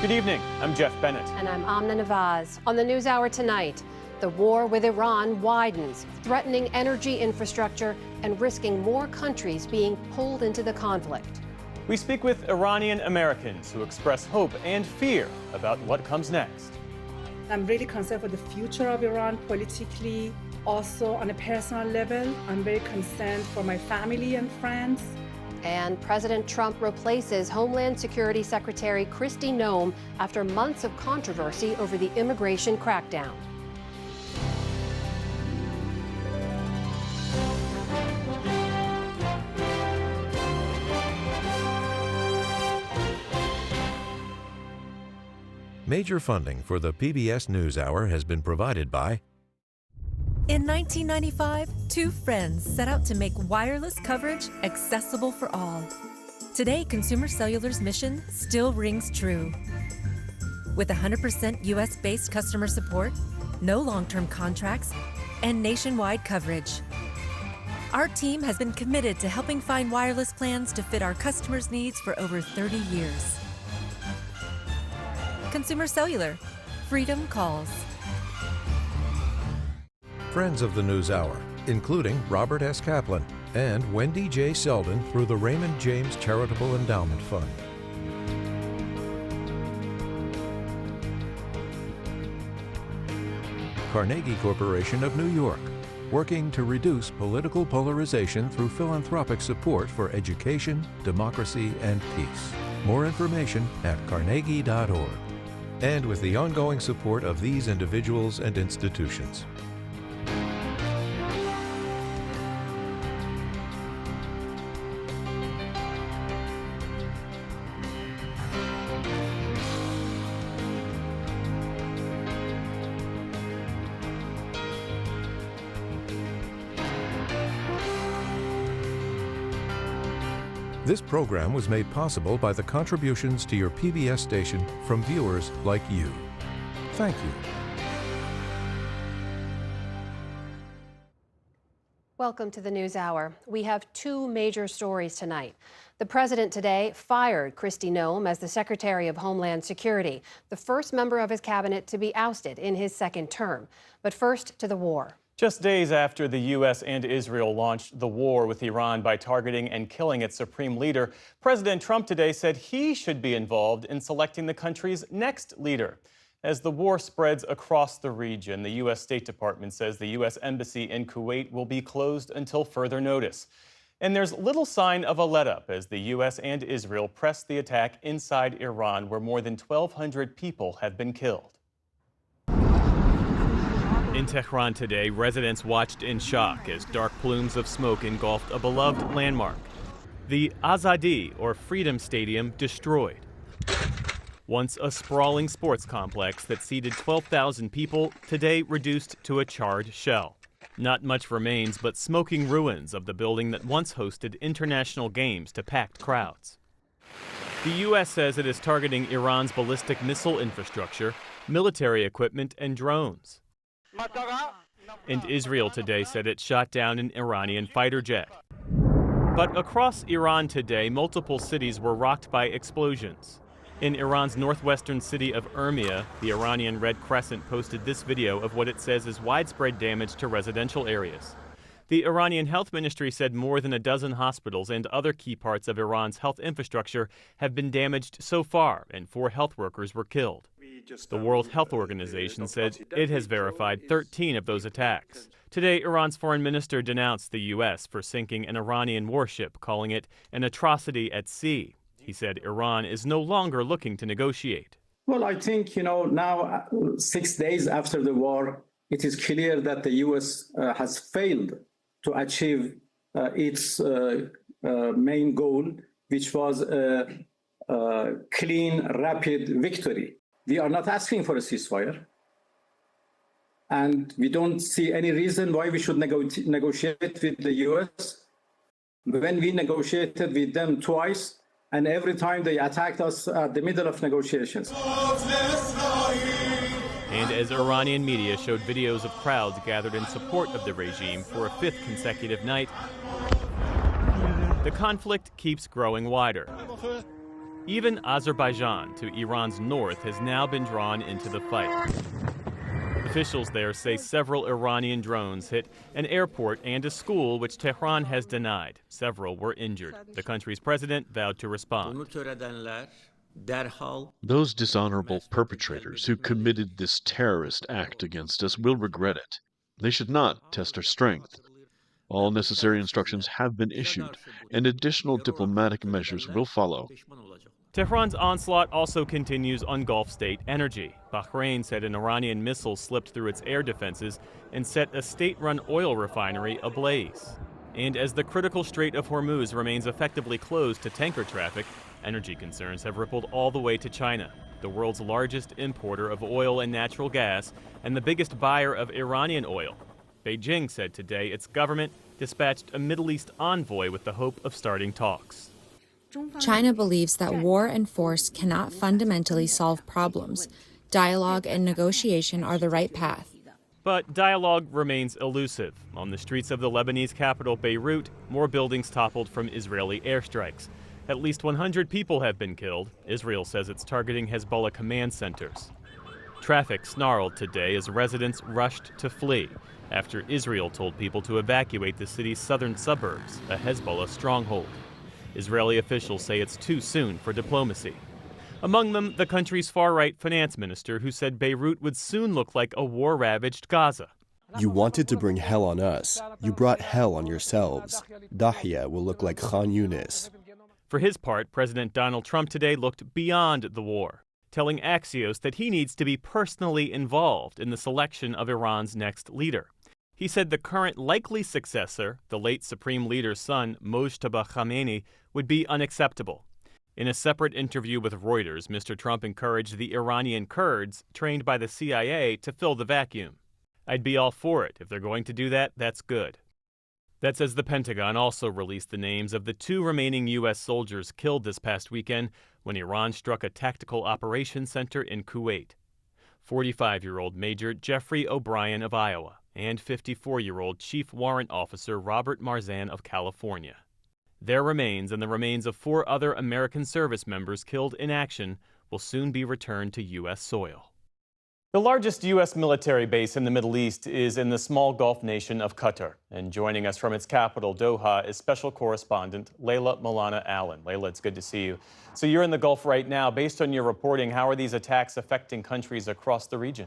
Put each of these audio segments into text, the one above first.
Good evening. I'm Jeff Bennett. And I'm Amna Nawaz. On the NewsHour tonight, the war with Iran widens, threatening energy infrastructure and risking more countries being pulled into the conflict. We speak with Iranian Americans who express hope and fear about what comes next. I'm really concerned for the future of Iran politically. Also, on a personal level, I'm very concerned for my family and friends. And President Trump replaces Homeland Security Secretary Kristi Noem after months of controversy over the immigration crackdown. Major funding for the PBS NewsHour has been provided by... In 1995, two friends set out to make wireless coverage accessible for all. Today, Consumer Cellular's mission still rings true. With 100% US-based customer support, no long-term contracts, and nationwide coverage. Our team has been committed to helping find wireless plans to fit our customers' needs for over 30 years. Consumer Cellular. Freedom calls. Friends of the NewsHour, including Robert S. Kaplan and Wendy J. Selden through the Raymond James Charitable Endowment Fund. Carnegie Corporation of New York, working to reduce political polarization through philanthropic support for education, democracy, and peace. More information at carnegie.org. And with the ongoing support of these individuals and institutions. This program was made possible by the contributions to your PBS station from viewers like you. Thank you. Welcome to the NewsHour. We have two major stories tonight. The president today fired Kristi Noem as the Secretary of Homeland Security, the first member of his cabinet to be ousted in his second term. But first to the war. Just days after the U.S. and Israel launched the war with Iran by targeting and killing its supreme leader, President Trump today said he should be involved in selecting the country's next leader. As the war spreads across the region, the U.S. State Department says the U.S. Embassy in Kuwait will be closed until further notice. And there's little sign of a let-up as the U.S. and Israel press the attack inside Iran, where more than 1,200 people have been killed. In Tehran today, residents watched in shock as dark plumes of smoke engulfed a beloved landmark. The Azadi, or Freedom Stadium, destroyed. Once a sprawling sports complex that seated 12,000 people, today reduced to a charred shell. Not much remains but smoking ruins of the building that once hosted international games to packed crowds. The U.S. says it is targeting Iran's ballistic missile infrastructure, military equipment, and drones. And Israel today said it shot down an Iranian fighter jet. But across Iran today, multiple cities were rocked by explosions. In Iran's northwestern city of Urmia, the Iranian Red Crescent posted this video of what it says is widespread damage to residential areas. The Iranian Health Ministry said more than a dozen hospitals and other key parts of Iran's health infrastructure have been damaged so far, and 4 health workers were killed. The World Health Organization said it has verified 13 of those attacks. Today, Iran's foreign minister denounced the U.S. for sinking an Iranian warship, calling it an atrocity at sea. He said Iran is no longer looking to negotiate. Well, I think, now 6 days after the war, it is clear that the U.S. Has failed to achieve its main goal, which was a clean, rapid victory. We are not asking for a ceasefire, and we don't see any reason why we should negotiate with the U.S. When we negotiated with them twice, and every time they attacked us at the middle of negotiations. And as Iranian media showed videos of crowds gathered in support of the regime for a 5th consecutive night, the conflict keeps growing wider. Even Azerbaijan, to Iran's north, has now been drawn into the fight. Officials there say several Iranian drones hit an airport and a school, which Tehran has denied. Several were injured. The country's president vowed to respond. Those dishonorable perpetrators who committed this terrorist act against us will regret it. They should not test our strength. All necessary instructions have been issued, and additional diplomatic measures will follow. Tehran's onslaught also continues on Gulf state energy. Bahrain said an Iranian missile slipped through its air defenses and set a state-run oil refinery ablaze. And as the critical Strait of Hormuz remains effectively closed to tanker traffic, energy concerns have rippled all the way to China, the world's largest importer of oil and natural gas and the biggest buyer of Iranian oil. Beijing said today its government dispatched a Middle East envoy with the hope of starting talks. China believes that war and force cannot fundamentally solve problems. Dialogue and negotiation are the right path. But dialogue remains elusive. On the streets of the Lebanese capital, Beirut, more buildings toppled from Israeli airstrikes. At least 100 people have been killed. Israel says it's targeting Hezbollah command centers. Traffic snarled today as residents rushed to flee after Israel told people to evacuate the city's southern suburbs, a Hezbollah stronghold. Israeli officials say it's too soon for diplomacy. Among them, the country's far-right finance minister, who said Beirut would soon look like a war-ravaged Gaza. You wanted to bring hell on us. You brought hell on yourselves. Dahia will look like Khan Yunis. For his part, President Donald Trump today looked beyond the war, telling Axios that he needs to be personally involved in the selection of Iran's next leader. He said the current likely successor, the late Supreme Leader's son, Mojtaba Khamenei, would be unacceptable. In a separate interview with Reuters, Mr. Trump encouraged the Iranian Kurds, trained by the CIA, to fill the vacuum. I'd be all for it. If they're going to do that, that's good. That's as the Pentagon also released the names of the 2 remaining U.S. soldiers killed this past weekend when Iran struck a tactical operations center in Kuwait. 45-year-old Major Jeffrey O'Brien of Iowa and 54-year-old Chief Warrant Officer Robert Marzan of California. Their remains and the remains of 4 other American service members killed in action will soon be returned to U.S. soil. The largest U.S. military base in the Middle East is in the small Gulf nation of Qatar. And joining us from its capital, Doha, is special correspondent Layla Milana Allen. Layla, it's good to see you. So you're in the Gulf right now. Based on your reporting, how are these attacks affecting countries across the region?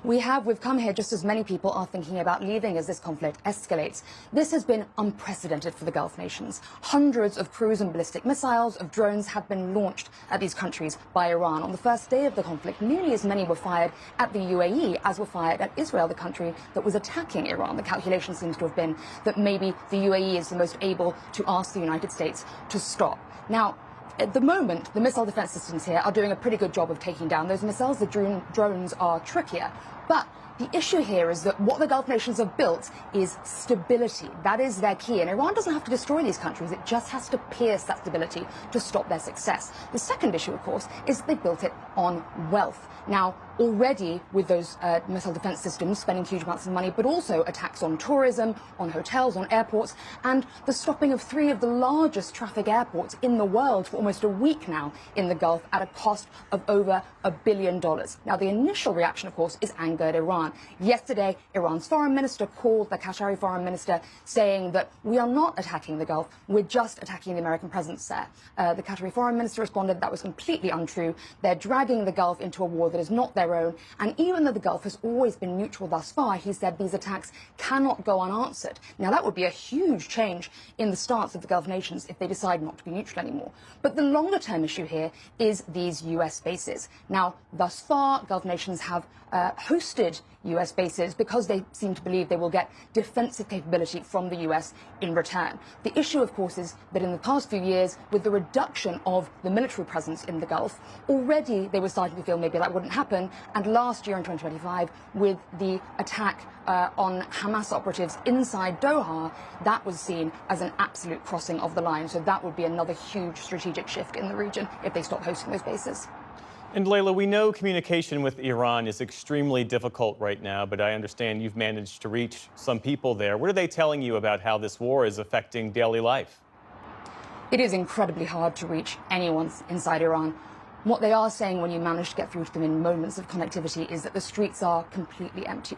We've come here just as many people are thinking about leaving as this conflict escalates. This has been unprecedented for the Gulf nations. Hundreds of cruise and ballistic missiles, of drones have been launched at these countries by Iran. On the first day of the conflict, nearly as many were fired at the UAE as were fired at Israel, the country that was attacking Iran. The calculation seems to have been that maybe the UAE is the most able to ask the United States to stop. Now, at the moment, the missile defense systems here are doing a pretty good job of taking down those missiles. The drones are trickier. But the issue here is that what the Gulf nations have built is stability. That is their key. And Iran doesn't have to destroy these countries. It just has to pierce that stability to stop their success. The second issue, of course, is that they built it on wealth. Now, already with those missile defense systems spending huge amounts of money, but also attacks on tourism, on hotels, on airports, and the stopping of 3 of the largest traffic airports in the world for almost a week now in the Gulf at a cost of over $1 billion. Now, the initial reaction, of course, is anger at Iran. Yesterday, Iran's foreign minister called the Qatari foreign minister, saying that we are not attacking the Gulf, we're just attacking the American presence there. The Qatari foreign minister responded that was completely untrue. They're dragging the Gulf into a war that is not their own. And even though the Gulf has always been neutral thus far, he said these attacks cannot go unanswered. Now, that would be a huge change in the stance of the Gulf nations if they decide not to be neutral anymore. But the longer-term issue here is these U.S. bases. Now, thus far, Gulf nations have hosted U.S. bases because they seem to believe they will get defensive capability from the U.S. in return. The issue, of course, is that in the past few years, with the reduction of the military presence in the Gulf, already they were starting to feel maybe that wouldn't happen. And last year in 2025, with the attack on Hamas operatives inside Doha, that was seen as an absolute crossing of the line. So that would be another huge strategic shift in the region if they stop hosting those bases. And Layla, we know communication with Iran is extremely difficult right now, but I understand you've managed to reach some people there. What are they telling you about how this war is affecting daily life? It is incredibly hard to reach anyone inside Iran. What they are saying when you manage to get through to them in moments of connectivity is that the streets are completely empty.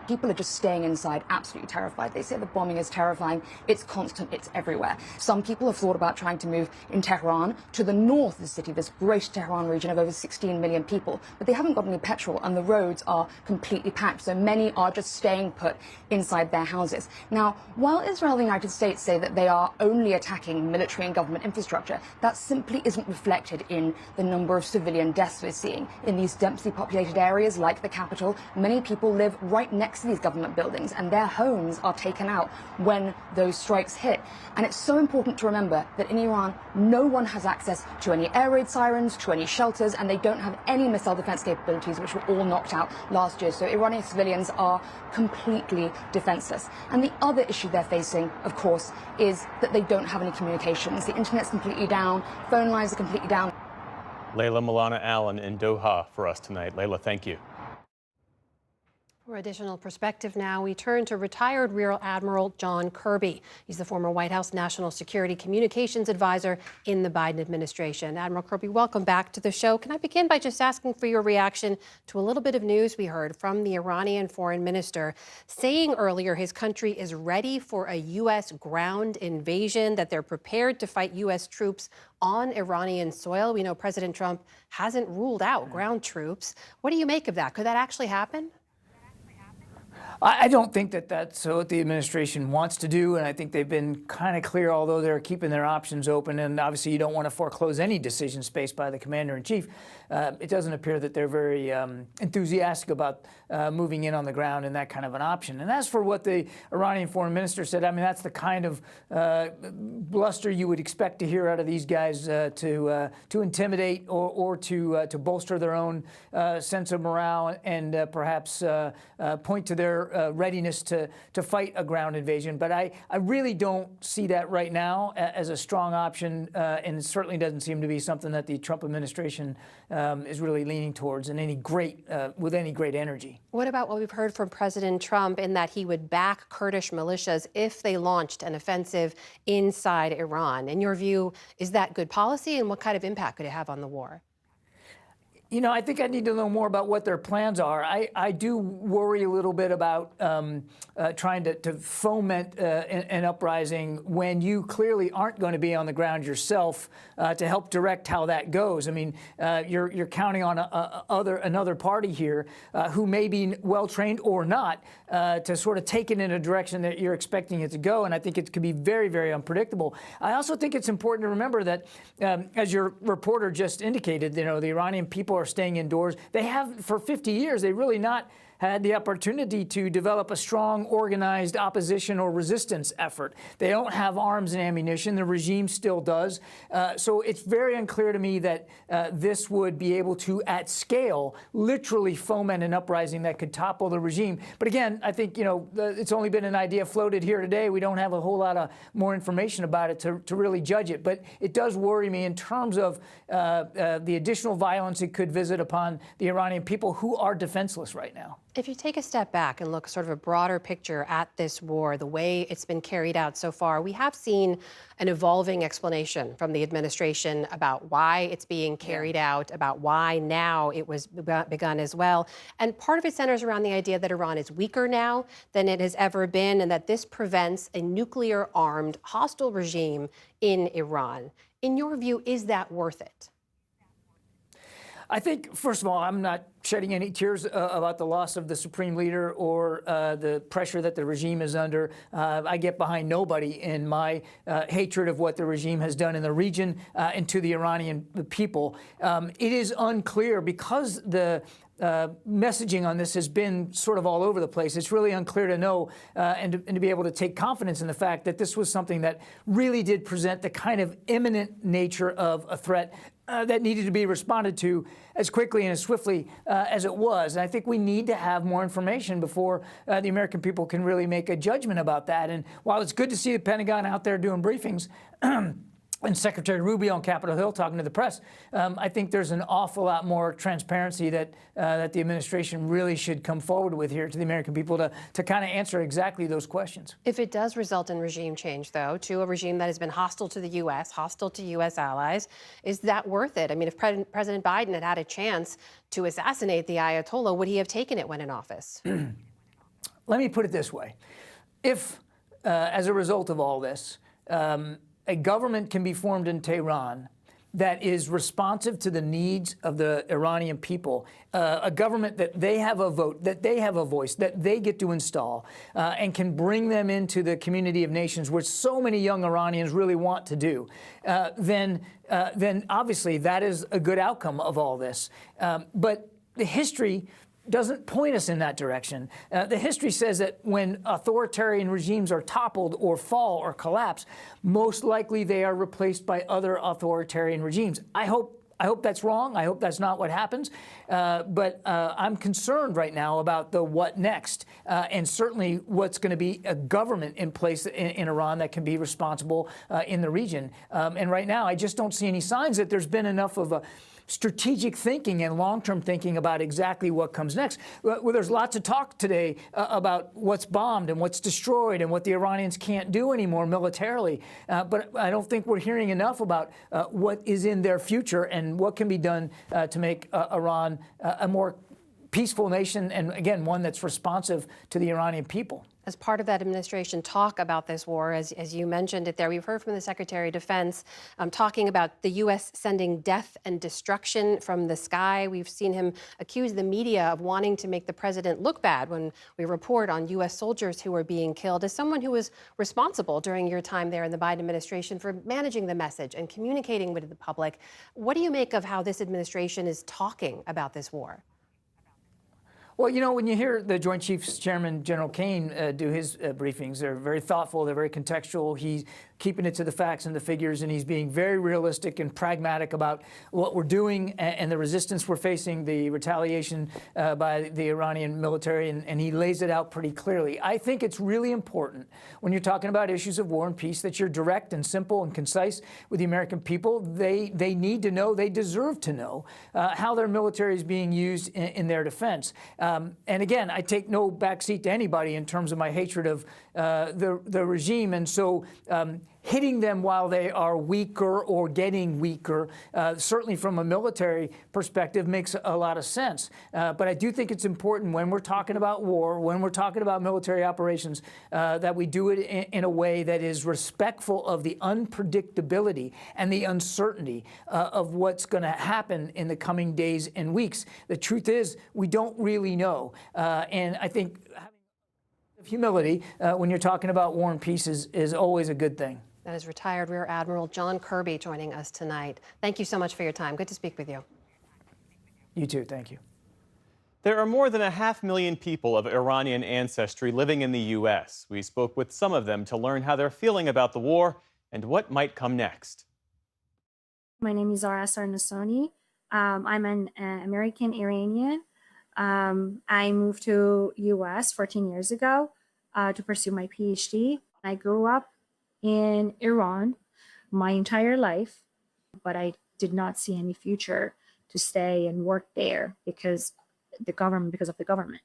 People are just staying inside, absolutely terrified. They say the bombing is terrifying. It's constant. It's everywhere. Some people have thought about trying to move in Tehran to the north of the city, this great Tehran region of over 16 million people. But they haven't got any petrol and the roads are completely packed. So many are just staying put inside their houses. Now, while Israel and the United States say that they are only attacking military and government infrastructure, that simply isn't reflected in the number of civilian deaths we're seeing. In these densely populated areas like the capital, many people live right next to these government buildings and their homes are taken out when those strikes hit. And it's so important to remember that in Iran, no one has access to any air raid sirens, to any shelters, and they don't have any missile defense capabilities, which were all knocked out last year. So Iranian civilians are completely defenseless. And the other issue they're facing, of course, is that they don't have any communications. The internet's completely down, phone lines are completely down. Layla Milana Allen in Doha for us tonight. Layla, thank you. For additional perspective now, we turn to retired Rear Admiral John Kirby. He's the former White House National Security Communications Advisor in the Biden administration. Admiral Kirby, welcome back to the show. Can I begin by just asking for your reaction to a little bit of news we heard from the Iranian foreign minister saying earlier his country is ready for a U.S. ground invasion, that they're prepared to fight U.S. troops on Iranian soil. We know President Trump hasn't ruled out ground troops. What do you make of that? Could that actually happen? I don't think that that's what the administration wants to do, and I think they've been kind of clear, although they're keeping their options open, and obviously you don't want to foreclose any decision space by the commander-in-chief. It doesn't appear that they're very enthusiastic about moving in on the ground and that kind of an option. And as for what the Iranian foreign minister said, I mean, that's the kind of bluster you would expect to hear out of these guys to intimidate or to bolster their own sense of morale and perhaps point to their readiness to fight a ground invasion. But I really don't see that right now as a strong option, and it certainly doesn't seem to be something that the Trump administration is really leaning towards with any great energy. What about what we've heard from President Trump in that he would back Kurdish militias if they launched an offensive inside Iran? In your view, is that good policy, and what kind of impact could it have on the war? You know, I think I need to know more about what their plans are. I do worry a little bit about trying to foment an uprising when you clearly aren't going to be on the ground yourself to help direct how that goes. I mean, you're counting on another party here who may be well-trained or not to sort of take it in a direction that you're expecting it to go, and I think it could be very, very unpredictable. I also think it's important to remember that, as your reporter just indicated, you know, the Iranian people are staying indoors. They have, for 50 years, they really not had the opportunity to develop a strong, organized opposition or resistance effort. They don't have arms and ammunition. The regime still does. So it's very unclear to me that this would be able to, at scale, literally foment an uprising that could topple the regime. But again, I think, you know, it's only been an idea floated here today. We don't have a whole lot of more information about it to really judge it. But it does worry me in terms of the additional violence it could visit upon the Iranian people, who are defenseless right now. If you take a step back and look sort of a broader picture at this war, the way it's been carried out so far, we have seen an evolving explanation from the administration about why it's being carried out, about why now it was begun as well. And part of it centers around the idea that Iran is weaker now than it has ever been, and that this prevents a nuclear-armed hostile regime in Iran. In your view, is that worth it? I think, first of all, I'm not shedding any tears about the loss of the supreme leader or the pressure that the regime is under. I get behind nobody in my hatred of what the regime has done in the region and to the Iranian people. It is unclear because the messaging on this has been sort of all over the place. It's really unclear to know and to be able to take confidence in the fact that this was something that really did present the kind of imminent nature of a threat that needed to be responded to as quickly and as swiftly as it was. And I think we need to have more information before the American people can really make a judgment about that. And while it's good to see the Pentagon out there doing briefings, and Secretary Rubio on Capitol Hill talking to the press, I think there's an awful lot more transparency that the administration really should come forward with here to the American people to kind of answer exactly those questions. If it does result in regime change, though, to a regime that has been hostile to the U.S., hostile to U.S. allies, is that worth it? I mean, if President Biden had had a chance to assassinate the Ayatollah, would he have taken it when in office? Let me put it this way. If, as a result of all this, a government can be formed in Tehran that is responsive to the needs of the Iranian people, a government that they have a vote, that they have a voice, that they get to install, and can bring them into the community of nations, which so many young Iranians really want to do, then obviously that is a good outcome of all this. But the history doesn't point us in that direction. The history says that when authoritarian regimes are toppled or fall or collapse, most likely they are replaced by other authoritarian regimes. I hope that's wrong. I hope that's not what happens. But I'm concerned right now about the what next, and certainly what's going to be a government in place in Iran that can be responsible in the region. And right now, I just don't see any signs that there's been enough of a strategic thinking and long-term thinking about exactly what comes next. Well, there's lots of talk today about what's bombed and what's destroyed and what the Iranians can't do anymore militarily. But I don't think we're hearing enough about what is in their future and what can be done to make Iran a more peaceful nation, and again, one that's responsive to the Iranian people. As part of that administration talk about this war, as you mentioned it there, we've heard from the Secretary of Defense talking about the U.S. sending death and destruction from the sky. We've seen him accuse the media of wanting to make the president look bad when we report on U.S. soldiers who are being killed. As someone who was responsible during your time there in the Biden administration for managing the message and communicating with the public, what do you make of how this administration is talking about this war? Well, you know, when you hear the Joint Chiefs Chairman, General Kane, do his briefings, they're very thoughtful, they're very contextual. He's keeping it to the facts and the figures, and he's being very realistic and pragmatic about what we're doing and the resistance we're facing, the retaliation by the Iranian military, and he lays it out pretty clearly. I think it's really important when you're talking about issues of war and peace that you're direct and simple and concise with the American people. They need to know, they deserve to know how their military is being used in their defense. And again, I take no backseat to anybody in terms of my hatred of the regime. And so hitting them while they are weaker or getting weaker, certainly from a military perspective, makes a lot of sense. But I do think it's important when we're talking about war, when we're talking about military operations, that we do it in a way that is respectful of the unpredictability and the uncertainty of what's going to happen in the coming days and weeks. The truth is, we don't really know. And I think having humility when you're talking about war and peace is always a good thing. That is retired Rear Admiral John Kirby joining us tonight. Thank you so much for your time. Good to speak with you. You too. Thank you. There are more than 500,000 people of Iranian ancestry living in the U.S. We spoke with some of them to learn how they're feeling about the war and what might come next. My name is Zara Sarnasoni. I'm an American Iranian. I moved to U.S. 14 years ago to pursue my PhD. I grew up in Iran my entire life, but I did not see any future to stay and work there because of the government.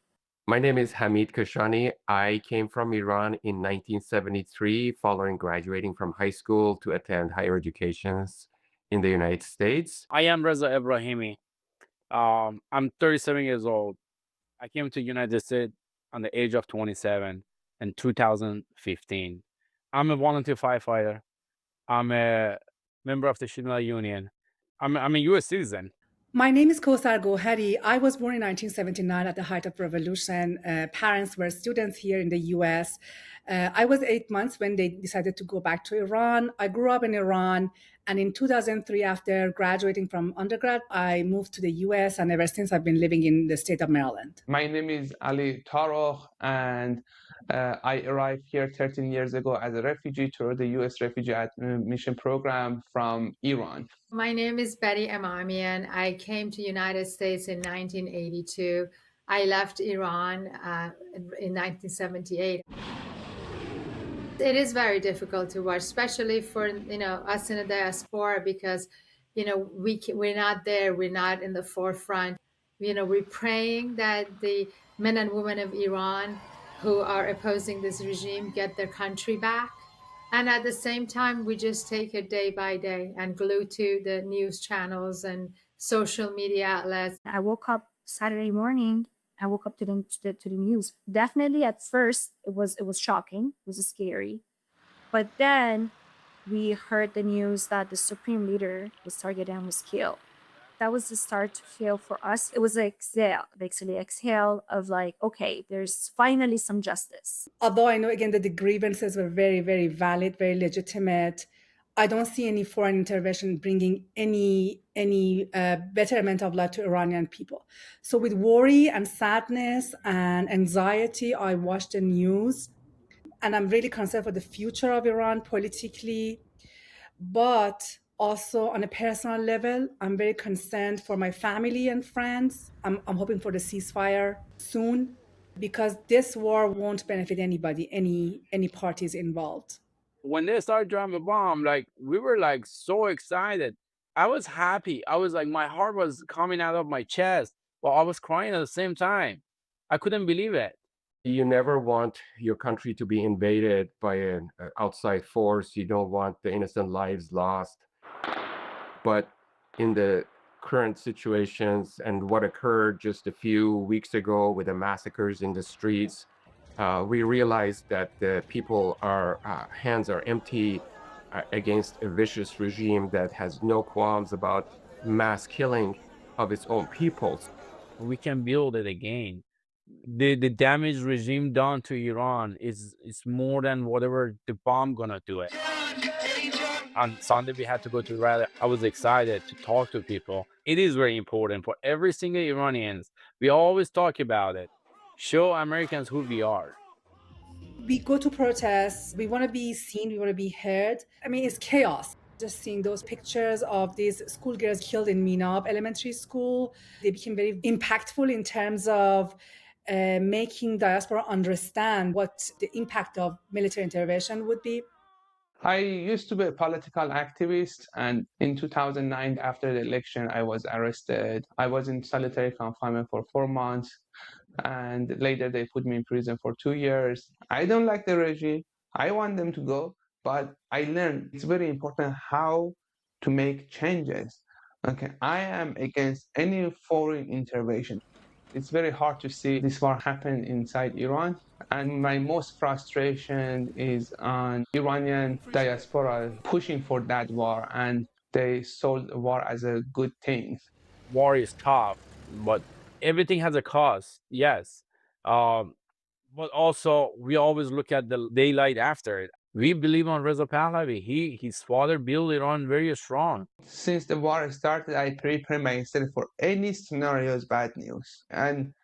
My name is Hamid Kashani. I came from Iran in 1973 following graduating from high school to attend higher educations in the United States. I am Reza Ibrahimi. I'm 37 years old. I came to the United States on the age of 27 in 2015. I'm a volunteer firefighter. I'm a member of the Shimla Union. I'm a U.S. citizen. My name is Kosar Gohari. I was born in 1979 at the height of revolution. Parents were students here in the U.S. I was 8 months when they decided to go back to Iran. I grew up in Iran. And in 2003, after graduating from undergrad, I moved to the U.S. And ever since, I've been living in the state of Maryland. My name is Ali Tarokh, and I arrived here 13 years ago as a refugee through the U.S. Refugee Admission Program from Iran. My name is Betty Amamian. I came to the United States in 1982. I left Iran in 1978. It is very difficult to watch, especially for us in the diaspora, because we're not there, we're not in the forefront. We're praying that the men and women of Iran who are opposing this regime get their country back. And at the same time, we just take it day by day and glue to the news channels and social media outlets. I woke up Saturday morning. I woke up to the news. Definitely, at first, it was shocking. It was scary, but then we heard the news that the supreme leader was targeted and was killed. That was the start to feel for us. It was an exhale of like, okay, there's finally some justice. Although I know again that the grievances were very, very valid, very legitimate, I don't see any foreign intervention bringing any betterment of life to Iranian people. So with worry and sadness and anxiety, I watch the news, and I'm really concerned for the future of Iran politically, but also on a personal level, I'm very concerned for my family and friends. I'm hoping for the ceasefire soon, because this war won't benefit anybody, any parties involved. When they started dropping a bomb, we were so excited. I was happy. I was my heart was coming out of my chest, but I was crying at the same time. I couldn't believe it. You never want your country to be invaded by an outside force. You don't want the innocent lives lost. But in the current situations and what occurred just a few weeks ago with the massacres in the streets, we realized that the people hands are empty against a vicious regime that has no qualms about mass killing of its own peoples. We can build it again. The damage regime done to Iran is more than whatever the bomb gonna do it. On Sunday, we had to go to rally. I was excited to talk to people. It is very important for every single Iranians. We always talk about it. Show Americans who we are. We go to protests. We want to be seen. We want to be heard. I mean, it's chaos. Just seeing those pictures of these schoolgirls killed in Minab Elementary School, they became very impactful in terms of making diaspora understand what the impact of military intervention would be. I used to be a political activist, and in 2009, after the election, I was arrested. I was in solitary confinement for 4 months, and later they put me in prison for 2 years. I don't like the regime. I want them to go, but I learned it's very important how to make changes. Okay, I am against any foreign intervention. It's very hard to see this war happen inside Iran. And my most frustration is on Iranian diaspora pushing for that war, and they sold war as a good thing. War is tough, but everything has a cost, yes. But also, we always look at the daylight after it. We believe on Reza Pahlavi. His father built Iran very strong. Since the war started, I prepare myself for any scenarios, bad news. And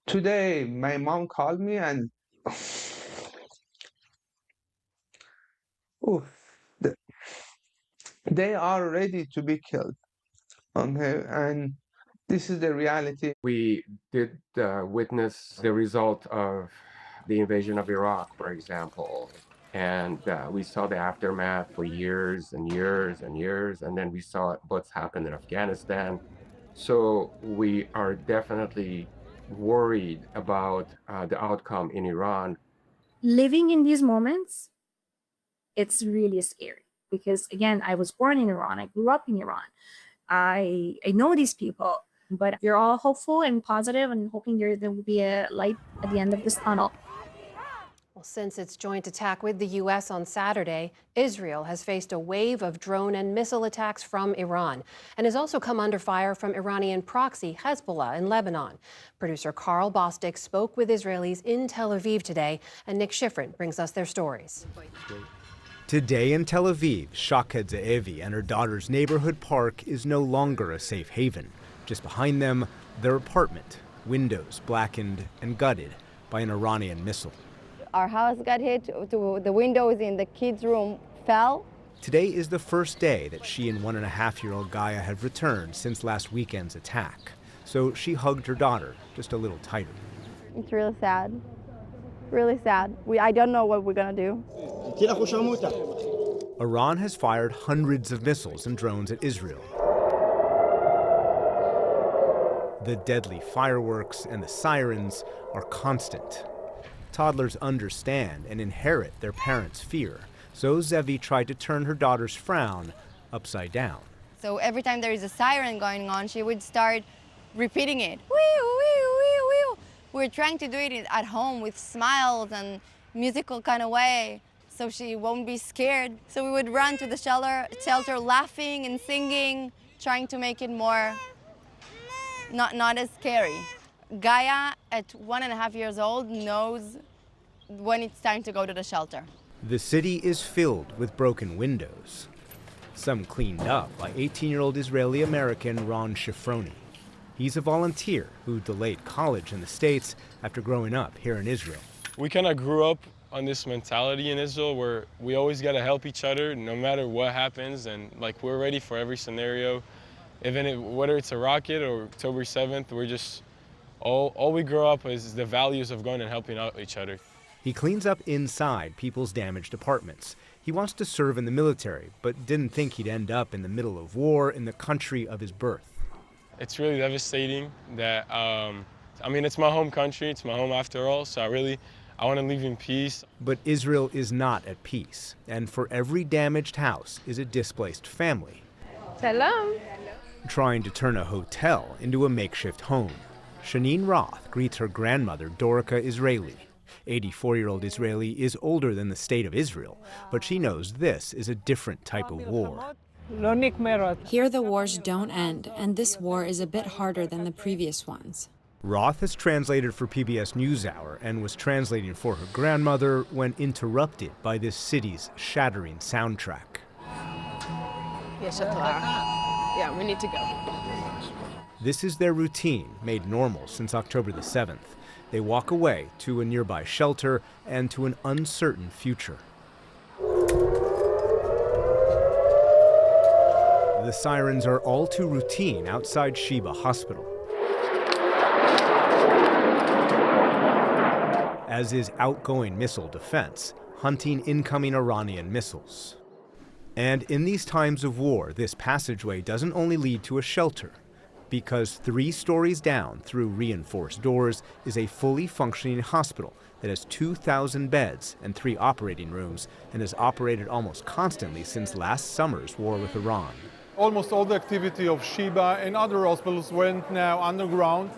today, my mom called me and they are ready to be killed. Okay, and this is the reality. We did witness the result of the invasion of Iraq, for example. And we saw the aftermath for years and years and years. And then we saw what's happened in Afghanistan. So we are definitely worried about the outcome in Iran. Living in these moments, it's really scary because, again, I was born in Iran. I grew up in Iran. I know these people, but you're all hopeful and positive and hoping there will be a light at the end of this tunnel. Well, since its joint attack with the U.S. on Saturday, Israel has faced a wave of drone and missile attacks from Iran and has also come under fire from Iranian proxy Hezbollah in Lebanon. Producer Carl Bostic spoke with Israelis in Tel Aviv today, and Nick Schifrin brings us their stories. Today in Tel Aviv, Shaked Ze'evi and her daughter's neighborhood park is no longer a safe haven. Just behind them, their apartment, windows blackened and gutted by an Iranian missile. Our house got hit, the windows in the kids' room fell. Today is the first day that she and 1.5-year-old Gaia have returned since last weekend's attack. So she hugged her daughter just a little tighter. It's really sad. Really sad. I don't know what we're gonna do. Iran has fired hundreds of missiles and drones at Israel. The deadly fireworks and the sirens are constant. Toddlers understand and inherit their parents' fear, so Zevi tried to turn her daughter's frown upside down. So every time there is a siren going on, she would start repeating it. Wee, wee, wee, wee. We're trying to do it at home with smiles and musical kind of way, so she won't be scared. So we would run to the shelter laughing and singing, trying to make it more not as scary. Gaia, at 1.5 years old, knows when it's time to go to the shelter. The city is filled with broken windows, some cleaned up by 18-year-old Israeli-American Ron Shifroni. He's a volunteer who delayed college in the States after growing up here in Israel. We kind of grew up on this mentality in Israel where we always got to help each other no matter what happens, and like we're ready for every scenario. Whether it's a rocket or October 7th, we're just, all we grow up is the values of going and helping out each other. He cleans up inside people's damaged apartments. He wants to serve in the military, but didn't think he'd end up in the middle of war in the country of his birth. It's really devastating that, it's my home country, it's my home after all, so I want to live in peace. But Israel is not at peace, and for every damaged house is a displaced family. Shalom. Trying to turn a hotel into a makeshift home. Shanine Roth greets her grandmother, Dorica Israeli. 84-year-old Israeli is older than the state of Israel, but she knows this is a different type of war. Here the wars don't end, and this war is a bit harder than the previous ones. Roth has translated for PBS NewsHour and was translating for her grandmother when interrupted by this city's shattering soundtrack. Yeah, we need to go. This is their routine, made normal since October the 7th. They walk away to a nearby shelter and to an uncertain future. The sirens are all too routine outside Sheba Hospital, as is outgoing missile defense, hunting incoming Iranian missiles. And in these times of war, this passageway doesn't only lead to a shelter, because 3 stories down through reinforced doors is a fully functioning hospital that has 2,000 beds and 3 operating rooms and has operated almost constantly since last summer's war with Iran. Almost all the activity of Sheba and other hospitals went now underground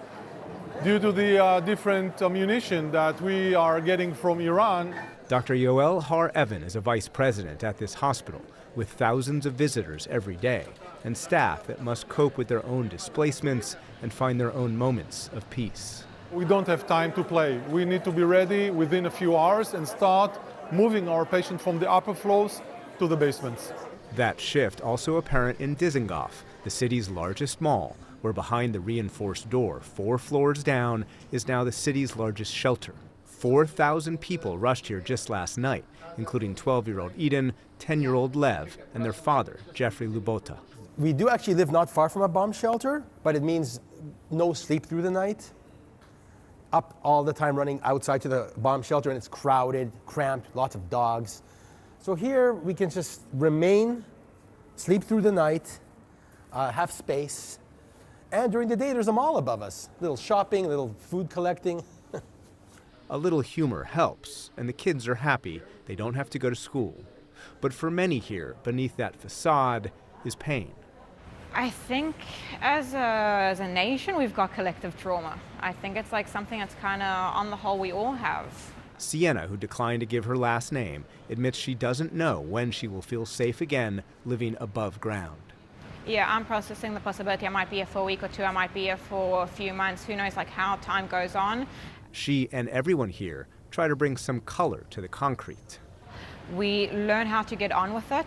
due to the different ammunition that we are getting from Iran. Dr. Yoel Har-Evan is a vice president at this hospital, with thousands of visitors every day and staff that must cope with their own displacements and find their own moments of peace. We don't have time to play. We need to be ready within a few hours and start moving our patients from the upper floors to the basements. That shift also apparent in Dizengoff, the city's largest mall, where behind the reinforced door, 4 floors down, is now the city's largest shelter. 4,000 people rushed here just last night, including 12-year-old Eden, 10-year-old Lev, and their father, Jeffrey Lubota. We do actually live not far from a bomb shelter, but it means no sleep through the night. Up all the time running outside to the bomb shelter, and it's crowded, cramped, lots of dogs. So here we can just remain, sleep through the night, have space, and during the day there's a mall above us. Little shopping, little food collecting. A little humor helps, and the kids are happy they don't have to go to school. But for many here, beneath that facade is pain. I think as a nation, we've got collective trauma. I think it's like something that's kind of on the whole we all have. Sienna, who declined to give her last name, admits she doesn't know when she will feel safe again living above ground. Yeah, I'm processing the possibility I might be here for a week or 2, I might be here for a few months, who knows like how time goes on. She and everyone here try to bring some color to the concrete. We learn how to get on with it,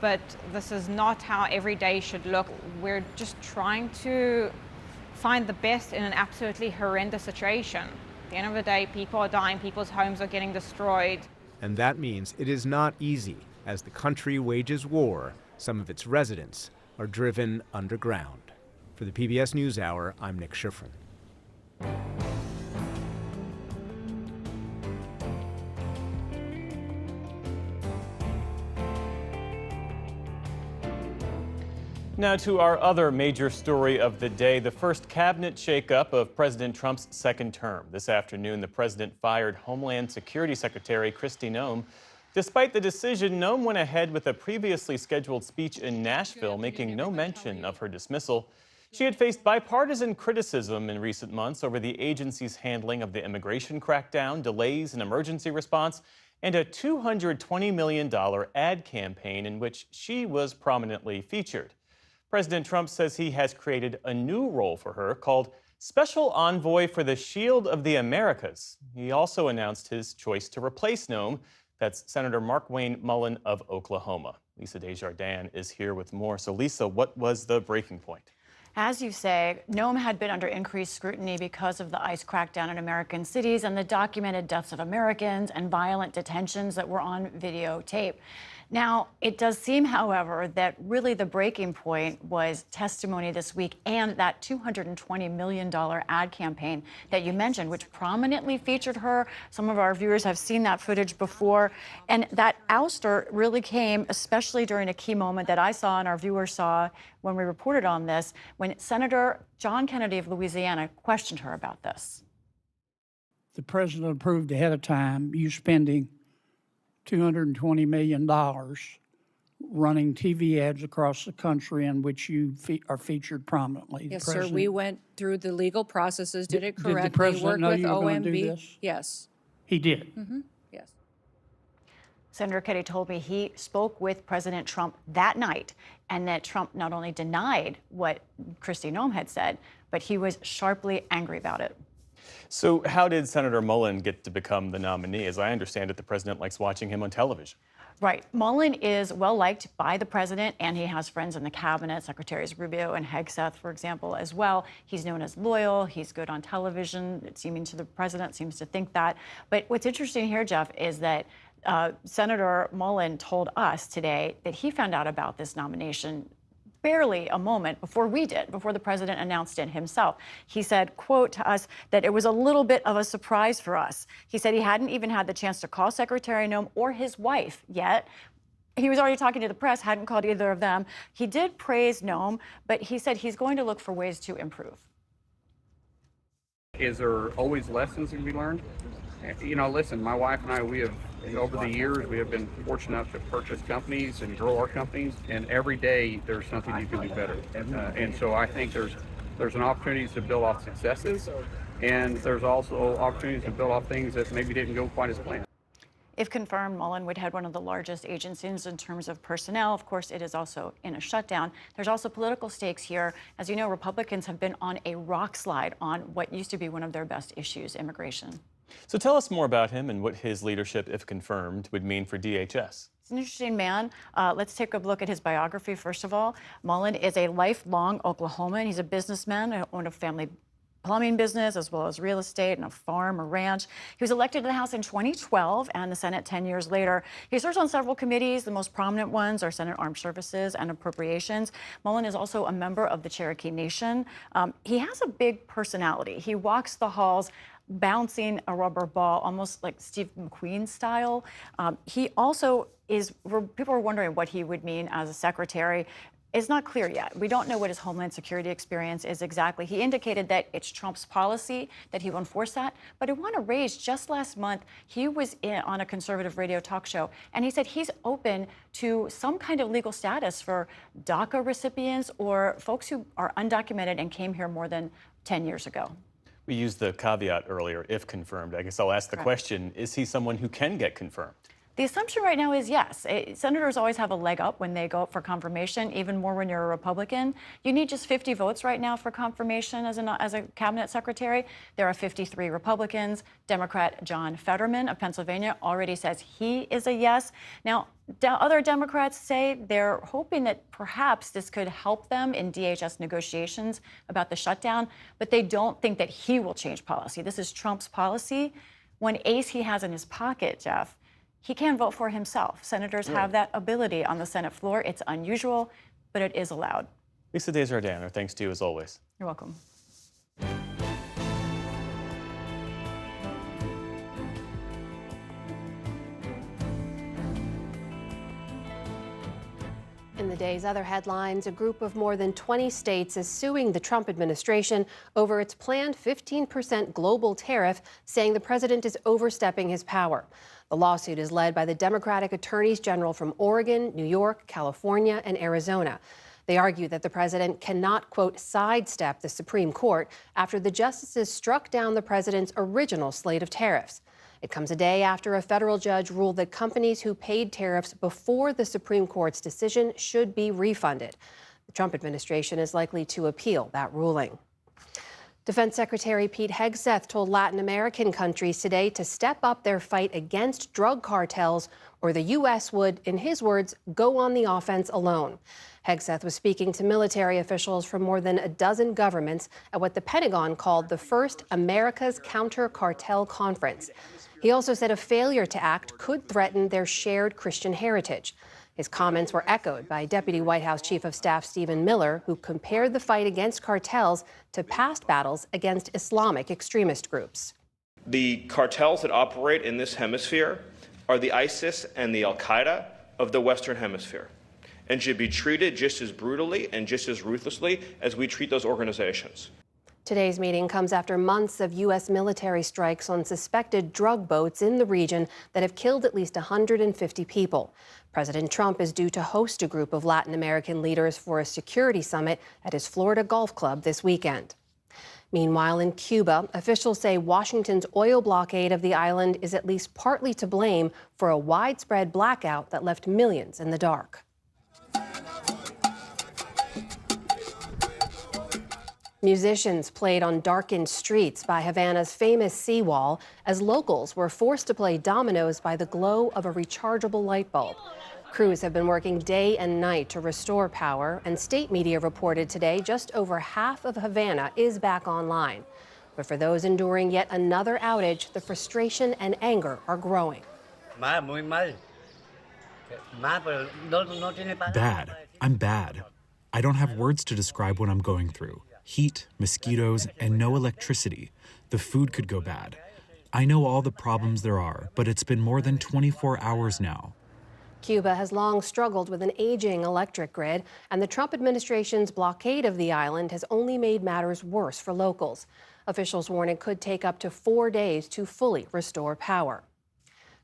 but this is not how every day should look. We're just trying to find the best in an absolutely horrendous situation. At the end of the day, people are dying, people's homes are getting destroyed. And that means it is not easy. As the country wages war, some of its residents are driven underground. For the PBS NewsHour, I'm Nick Schifrin. Now to our other major story of the day, the first cabinet shakeup of President Trump's second term. This afternoon, the president fired Homeland Security Secretary Kristi Noem. Despite the decision, Noem went ahead with a previously scheduled speech in Nashville, making no mention of her dismissal. She had faced bipartisan criticism in recent months over the agency's handling of the immigration crackdown, delays in emergency response, and a $220 million ad campaign in which she was prominently featured. President Trump says he has created a new role for her called Special Envoy for the Shield of the Americas. He also announced his choice to replace Noem. That's Senator Markwayne Mullin of Oklahoma. Lisa Desjardins is here with more. So Lisa, what was the breaking point? As you say, Noem had been under increased scrutiny because of the ICE crackdown in American cities and the documented deaths of Americans and violent detentions that were on videotape. Now, it does seem, however, that really the breaking point was testimony this week and that $220 million ad campaign that you mentioned, which prominently featured her. Some of our viewers have seen that footage before. And that ouster really came, especially during a key moment that I saw and our viewers saw when we reported on this, when Senator John Kennedy of Louisiana questioned her about this. The president approved ahead of time you spending $220 million running TV ads across the country in which you are featured prominently. Yes, sir. We went through the legal processes, did it correctly. Did the president know worked you with were going to do OMB. this? Yes. He did. Mm-hmm. Yes. Senator Kennedy told me he spoke with President Trump that night and that Trump not only denied what Kristi Noem had said, but he was sharply angry about it. So how did Senator Mullin get to become the nominee? As I understand it, the president likes watching him on television. Right. Mullin is well liked by the president, and he has friends in the cabinet, Secretaries Rubio and Hegseth, for example, as well. He's known as loyal. He's good on television. It's seeming to the president seems to think that. But what's interesting here, Jeff, is that Senator Mullin told us today that he found out about this nomination barely a moment before we did, before the president announced it himself. He said, quote, to us, that it was a little bit of a surprise for us. He said he hadn't even had the chance to call Secretary Noem or his wife yet. He was already talking to the press, hadn't called either of them. He did praise Noem, but he said he's going to look for ways to improve. Is there always lessons to be learned? You know, listen, my wife and I, we have, over the years, we have been fortunate enough to purchase companies and grow our companies, and every day there's something you can do better. And so I think there's an opportunity to build off successes, and there's also opportunities to build off things that maybe didn't go quite as planned. If confirmed, Mullin would head one of the largest agencies in terms of personnel. Of course, it is also in a shutdown. There's also political stakes here. As you know, Republicans have been on a rock slide on what used to be one of their best issues, immigration. So tell us more about him and what his leadership, if confirmed, would mean for DHS. He's an interesting man. Let's take a look at his biography, first of all. Mullin is a lifelong Oklahoman. He's a businessman, owned a family plumbing business, as well as real estate and a farm, a ranch. He was elected to the House in 2012 and the Senate 10 years later. He serves on several committees. The most prominent ones are Senate Armed Services and Appropriations. Mullin is also a member of the Cherokee Nation. He has a big personality. He walks the halls bouncing a rubber ball, almost like Steve McQueen style. He also is, people are wondering what he would mean as a secretary. It's not clear yet. We don't know what his Homeland Security experience is exactly. He indicated that it's Trump's policy that he will enforce that. But I want to raise, just last month, he was on a conservative radio talk show, and he said he's open to some kind of legal status for DACA recipients or folks who are undocumented and came here more than 10 years ago. We used the caveat earlier, if confirmed. I guess I'll ask the question, is he someone who can get confirmed? The assumption right now is yes. Senators always have a leg up when they go up for confirmation, even more when you're a Republican. You need just 50 votes right now for confirmation as a cabinet secretary. There are 53 Republicans. Democrat John Fetterman of Pennsylvania already says he is a yes. Now, other Democrats say they're hoping that perhaps this could help them in DHS negotiations about the shutdown, but they don't think that he will change policy. This is Trump's policy. One ace he has in his pocket, Jeff, he can vote for himself. Senators have that ability on the Senate floor. It's unusual, but it is allowed. Lisa Desjardins, our thanks to you as always. You're welcome. In the day's other headlines, a group of more than 20 states is suing the Trump administration over its planned 15% global tariff, saying the president is overstepping his power. The lawsuit is led by the Democratic attorneys general from Oregon, New York, California, and Arizona. They argue that the president cannot, quote, sidestep the Supreme Court after the justices struck down the president's original slate of tariffs. It comes a day after a federal judge ruled that companies who paid tariffs before the Supreme Court's decision should be refunded. The Trump administration is likely to appeal that ruling. Defense Secretary Pete Hegseth told Latin American countries today to step up their fight against drug cartels, or the U.S. would, in his words, go on the offense alone. Hegseth was speaking to military officials from more than a dozen governments at what the Pentagon called the first America's Counter Cartel Conference. He also said a failure to act could threaten their shared Christian heritage. His comments were echoed by Deputy White House Chief of Staff Stephen Miller, who compared the fight against cartels to past battles against Islamic extremist groups. The cartels that operate in this hemisphere are the ISIS and the Al-Qaeda of the Western Hemisphere, and should be treated just as brutally and just as ruthlessly as we treat those organizations. Today's meeting comes after months of U.S. military strikes on suspected drug boats in the region that have killed at least 150 people. President Trump is due to host a group of Latin American leaders for a security summit at his Florida golf club this weekend. Meanwhile, in Cuba, officials say Washington's oil blockade of the island is at least partly to blame for a widespread blackout that left millions in the dark. Musicians played on darkened streets by Havana's famous seawall as locals were forced to play dominoes by the glow of a rechargeable light bulb. Crews have been working day and night to restore power, and state media reported today just over half of Havana is back online. But for those enduring yet another outage, the frustration and anger are growing. Bad. I'm bad. I don't have words to describe what I'm going through. Heat, mosquitoes, and no electricity. The food could go bad. I know all the problems there are, but it's been more than 24 hours now. Cuba has long struggled with an aging electric grid, and the Trump administration's blockade of the island has only made matters worse for locals. Officials warn it could take up to 4 days to fully restore power.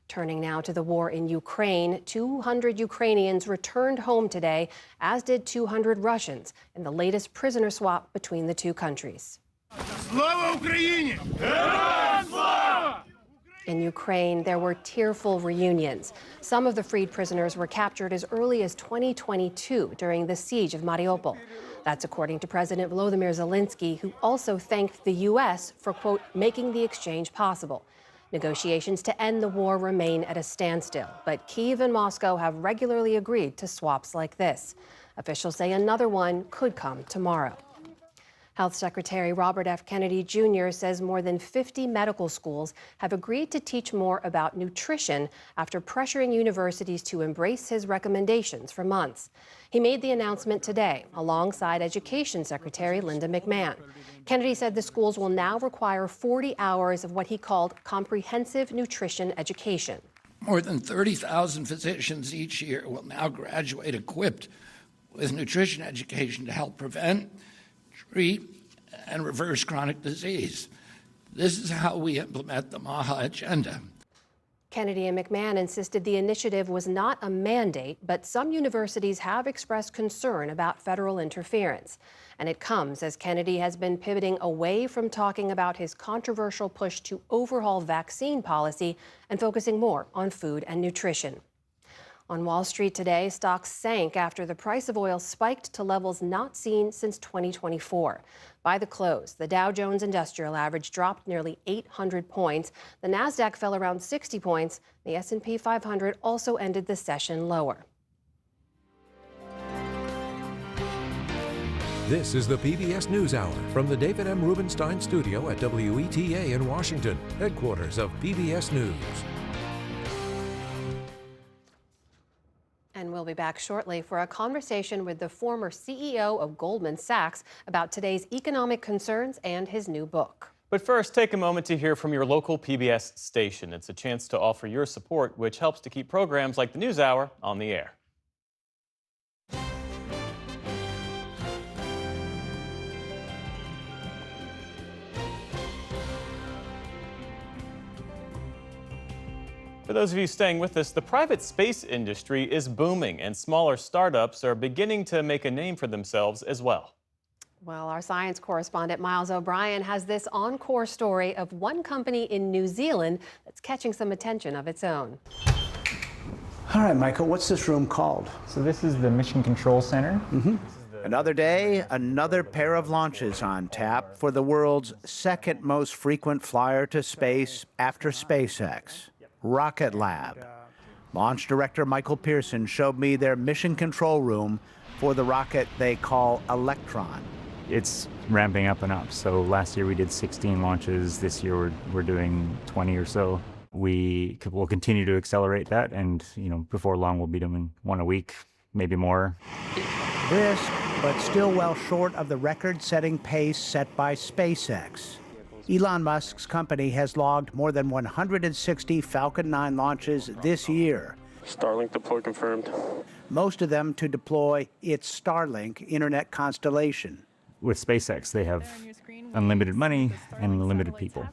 Turning now to the war in Ukraine, 200 Ukrainians returned home today, as did 200 Russians, in the latest prisoner swap between the two countries. In Ukraine, there were tearful reunions. Some of the freed prisoners were captured as early as 2022 during the siege of Mariupol. That's according to President Volodymyr Zelensky, who also thanked the U.S. for, quote, making the exchange possible. Negotiations to end the war remain at a standstill, but Kyiv and Moscow have regularly agreed to swaps like this. Officials say another one could come tomorrow. Health Secretary Robert F. Kennedy Jr. says more than 50 medical schools have agreed to teach more about nutrition after pressuring universities to embrace his recommendations for months. He made the announcement today alongside Education Secretary Linda McMahon. Kennedy said the schools will now require 40 hours of what he called comprehensive nutrition education. More than 30,000 physicians each year will now graduate equipped with nutrition education to help prevent, treat, and reverse chronic disease. This is how we implement the MAHA agenda. Kennedy and McMahon insisted the initiative was not a mandate, but some universities have expressed concern about federal interference. And it comes as Kennedy has been pivoting away from talking about his controversial push to overhaul vaccine policy and focusing more on food and nutrition. On Wall Street today, stocks sank after the price of oil spiked to levels not seen since 2024. By the close, the Dow Jones Industrial Average dropped nearly 800 points. The Nasdaq fell around 60 points. The S&P 500 also ended the session lower. This is the PBS NewsHour from the David M. Rubenstein Studio at WETA in Washington, headquarters of PBS News. And we'll be back shortly for a conversation with the former CEO of Goldman Sachs about today's economic concerns and his new book. But first, take a moment to hear from your local PBS station. It's a chance to offer your support, which helps to keep programs like the NewsHour on the air. For those of you staying with us, the private space industry is booming, and smaller startups are beginning to make a name for themselves as well. Well, our science correspondent Miles O'Brien has this encore story of one company in New Zealand that's catching some attention of its own. All right, Michael, what's this room called? So this is the Mission Control Center. Another day, another pair of launches on tap for the world's second most frequent flyer to space after SpaceX, Rocket Lab. Launch director Michael Pearson showed me their mission control room for the rocket they call Electron. It's ramping up and up. So last year we did 16 launches. This year we're doing 20 or so. We will continue to accelerate that, and before long we'll be doing one a week, maybe more. Brisk, but still well short of the record-setting pace set by SpaceX. Elon Musk's company has logged more than 160 Falcon 9 launches this year. Starlink deploy confirmed. Most of them to deploy its Starlink internet constellation. With SpaceX, they have unlimited money and unlimited people,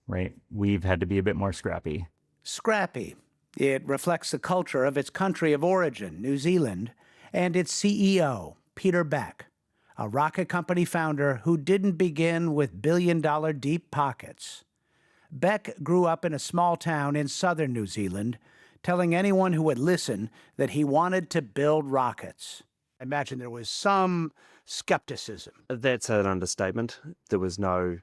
right? We've had to be a bit more scrappy. Scrappy. It reflects the culture of its country of origin, New Zealand, and its CEO, Peter Beck, a rocket company founder who didn't begin with billion-dollar deep pockets. Beck grew up in a small town in southern New Zealand, telling anyone who would listen that he wanted to build rockets. I imagine there was some skepticism. That's an understatement. There was no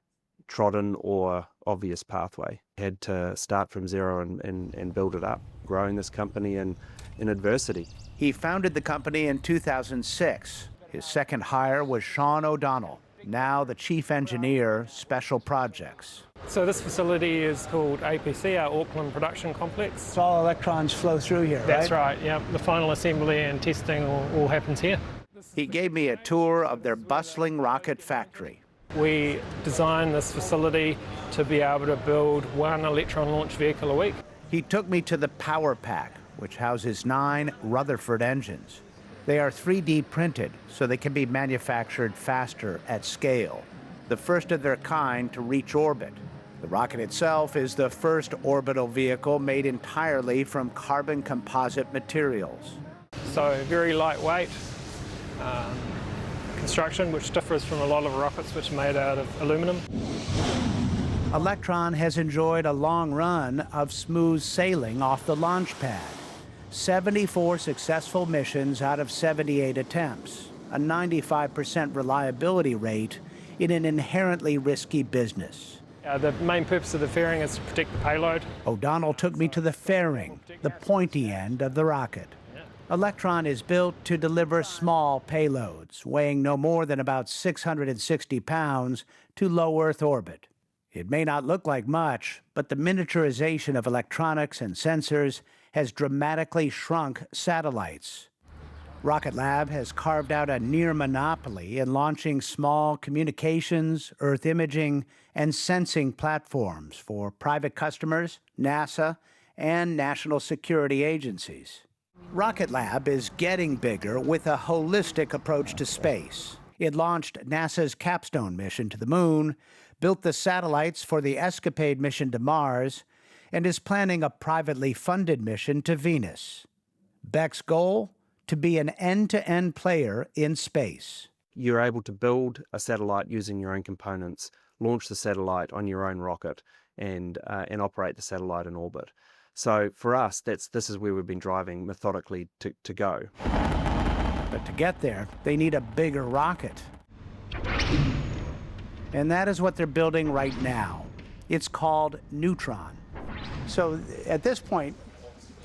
trodden or obvious pathway. Had to start from zero and build it up, growing this company in adversity. He founded the company in 2006. His second hire was Sean O'Donnell, now the chief engineer, special projects. So this facility is called APC, our Auckland Production Complex. So all electrons flow through here, That's right? right, yeah. The final assembly and testing all happens here. He gave me a tour of their bustling rocket factory. We designed this facility to be able to build one Electron launch vehicle a week. He took me to the Power Pack, which houses 9 Rutherford engines. They are 3D printed, so they can be manufactured faster at scale. The first of their kind to reach orbit. The rocket itself is the first orbital vehicle made entirely from carbon composite materials. So very lightweight construction, which differs from a lot of rockets which are made out of aluminum. Electron has enjoyed a long run of smooth sailing off the launch pad. 74 successful missions out of 78 attempts, a 95% reliability rate in an inherently risky business. The main purpose of the fairing is to protect the payload. O'Donnell took me to the fairing, the pointy end of the rocket. Electron is built to deliver small payloads, weighing no more than about 660 pounds, to low Earth orbit. It may not look like much, but the miniaturization of electronics and sensors has dramatically shrunk satellites. Rocket Lab has carved out a near monopoly in launching small communications, Earth imaging, and sensing platforms for private customers, NASA, and national security agencies. Rocket Lab is getting bigger with a holistic approach to space. It launched NASA's Capstone mission to the Moon, built the satellites for the Escapade mission to Mars, and is planning a privately funded mission to Venus. Beck's goal? To be an end-to-end player in space. You're able to build a satellite using your own components, launch the satellite on your own rocket, and operate the satellite in orbit. So for us, this is where we've been driving methodically to go. But to get there, they need a bigger rocket. And that is what they're building right now. It's called Neutron. So at this point,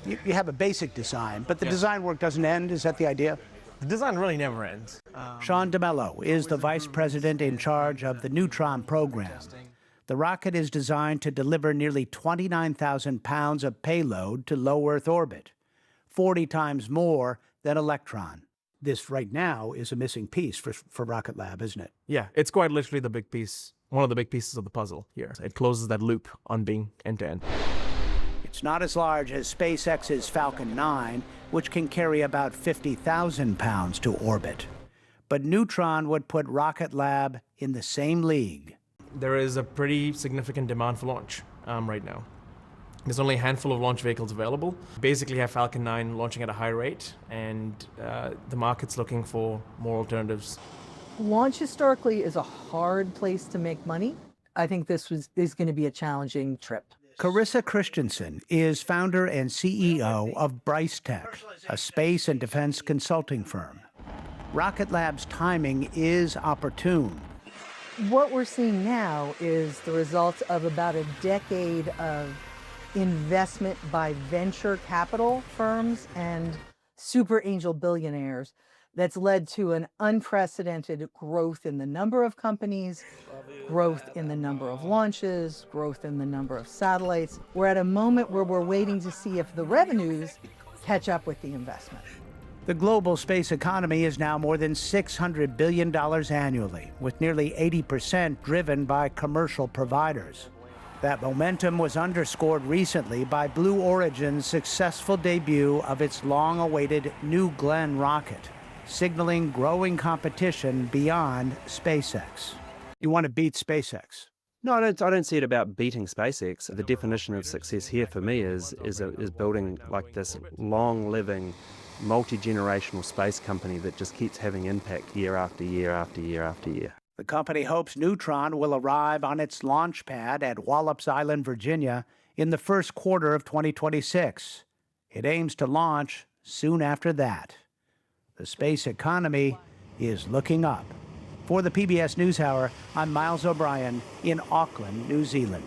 you have a basic design, but the design work doesn't end. Is that the idea? The design really never ends. Sean DeMello is the vice president in charge of the Neutron program. The rocket is designed to deliver nearly 29,000 pounds of payload to low Earth orbit, 40 times more than Electron. This right now is a missing piece for Rocket Lab, isn't it? Yeah, it's quite literally the big piece, one of the big pieces of the puzzle here. It closes that loop on being end-to-end. It's not as large as SpaceX's Falcon 9, which can carry about 50,000 pounds to orbit. But Neutron would put Rocket Lab in the same league. There is a pretty significant demand for launch right now. There's only a handful of launch vehicles available. Basically have Falcon 9 launching at a high rate, and the market's looking for more alternatives. Launch historically is a hard place to make money. I think this is going to be a challenging trip. Carissa Christensen is founder and CEO of Bryce Tech, a space and defense consulting firm. Rocket Lab's timing is opportune. What we're seeing now is the results of about a decade of investment by venture capital firms and super angel billionaires that's led to an unprecedented growth in the number of companies, growth in the number of launches, growth in the number of satellites. We're at a moment where we're waiting to see if the revenues catch up with the investment. The global space economy is now more than $600 billion annually, with nearly 80% driven by commercial providers. That momentum was underscored recently by Blue Origin's successful debut of its long-awaited New Glenn rocket, signaling growing competition beyond SpaceX. You want to beat SpaceX? No, I don't see it about beating SpaceX. The definition of success here for me is building like this long-living, multi-generational space company that just keeps having impact year after year after year after year. The company hopes Neutron will arrive on its launch pad at Wallops Island, Virginia, in the first quarter of 2026. It aims to launch soon after that. The space economy is looking up. For the PBS NewsHour, I'm Miles O'Brien in Auckland, New Zealand.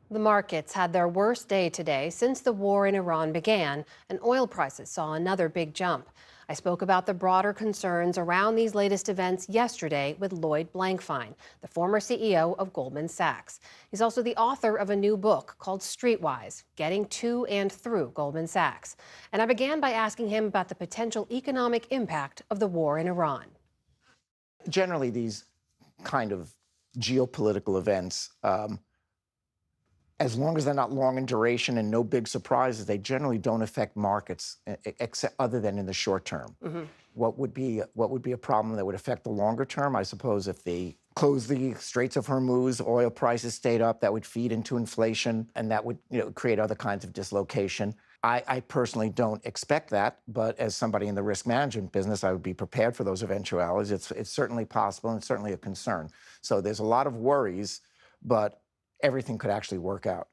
The markets had their worst day today since the war in Iran began, and oil prices saw another big jump. I spoke about the broader concerns around these latest events yesterday with Lloyd Blankfein, the former CEO of Goldman Sachs. He's also the author of a new book called Streetwise, Getting to and Through Goldman Sachs. And I began by asking him about the potential economic impact of the war in Iran. Generally, these kind of geopolitical events, as long as they're not long in duration and no big surprises, they generally don't affect markets except other than in the short term. Mm-hmm. What would be a problem that would affect the longer term? I suppose if they closed the Straits of Hormuz, oil prices stayed up, that would feed into inflation, and that would create other kinds of dislocation. I personally don't expect that, but as somebody in the risk management business, I would be prepared for those eventualities. It's certainly possible and it's certainly a concern. So there's a lot of worries, but everything could actually work out.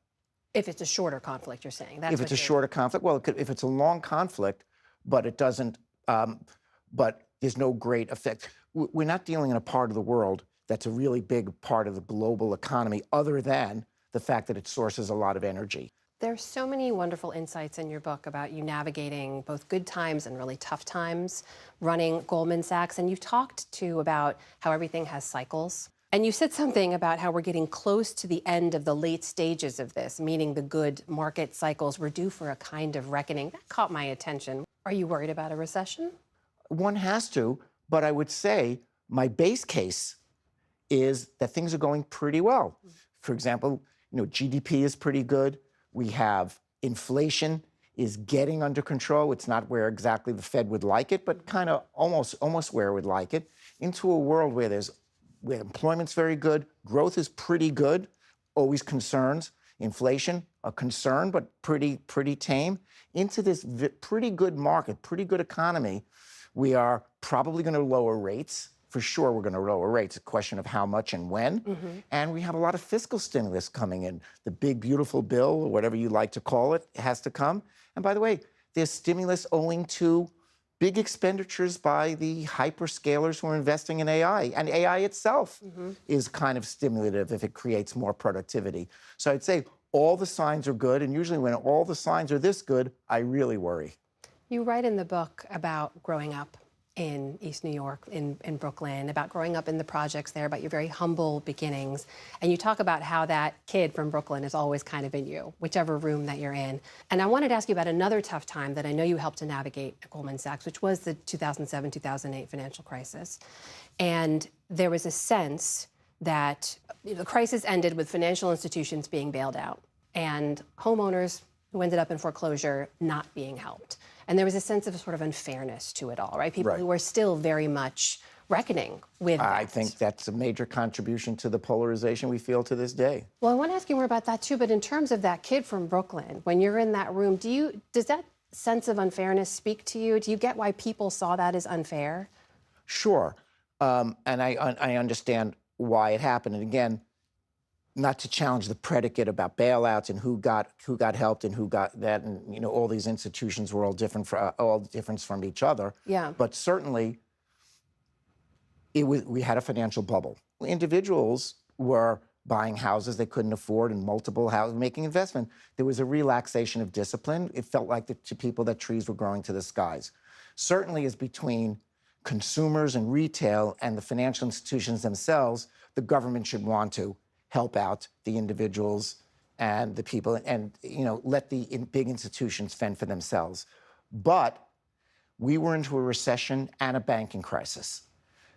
If it's a shorter conflict, you're saying? That's if it's a shorter conflict, well, if it's a long conflict, but it doesn't, but there's no great effect. We're not dealing in a part of the world that's a really big part of the global economy, other than the fact that it sources a lot of energy. There's so many wonderful insights in your book about you navigating both good times and really tough times running Goldman Sachs. And you've talked too about how everything has cycles. And you said something about how we're getting close to the end of the late stages of this, meaning the good market cycles were due for a kind of reckoning. That caught my attention. Are you worried about a recession? One has to, but I would say my base case is that things are going pretty well. For example, GDP is pretty good. We have inflation is getting under control. It's not where exactly the Fed would like it, but kind of almost where it would like it, into a world where employment's very good, growth is pretty good, always concerns, inflation, a concern, but pretty tame, into this pretty good market, pretty good economy. We are probably going to lower rates. For sure, we're going to lower rates. A question of how much and when. Mm-hmm. And we have a lot of fiscal stimulus coming in. The big, beautiful bill, or whatever you like to call it, has to come. And by the way, there's stimulus owing to big expenditures by the hyperscalers who are investing in AI. And AI itself is kind of stimulative if it creates more productivity. So I'd say all the signs are good. And usually when all the signs are this good, I really worry. You write in the book about growing up in East New York, in Brooklyn, about growing up in the projects there, about your very humble beginnings. And you talk about how that kid from Brooklyn is always kind of in you, whichever room that you're in. And I wanted to ask you about another tough time that I know you helped to navigate at Goldman Sachs, which was the 2007-2008 financial crisis. And there was a sense that the crisis ended with financial institutions being bailed out and homeowners who ended up in foreclosure not being helped. And there was a sense of sort of unfairness to it all, right? People Right. who are still very much reckoning with I that. think that's a major contribution to the polarization we feel to this day. Well, I want to ask you more about that too, but in terms of that kid from Brooklyn, when you're in that room, does that sense of unfairness speak to you? Do you get why people saw that as unfair? Sure. And I understand why it happened. And again, not to challenge the predicate about bailouts and who got helped and who got that, and all these institutions were all different from each other. Yeah. But certainly, we had a financial bubble. Individuals were buying houses they couldn't afford and multiple houses, making investment. There was a relaxation of discipline. It felt like to people that trees were growing to the skies. Certainly, as between consumers and retail and the financial institutions themselves, the government should want to help out the individuals and the people and let the big institutions fend for themselves. But we were into a recession and a banking crisis.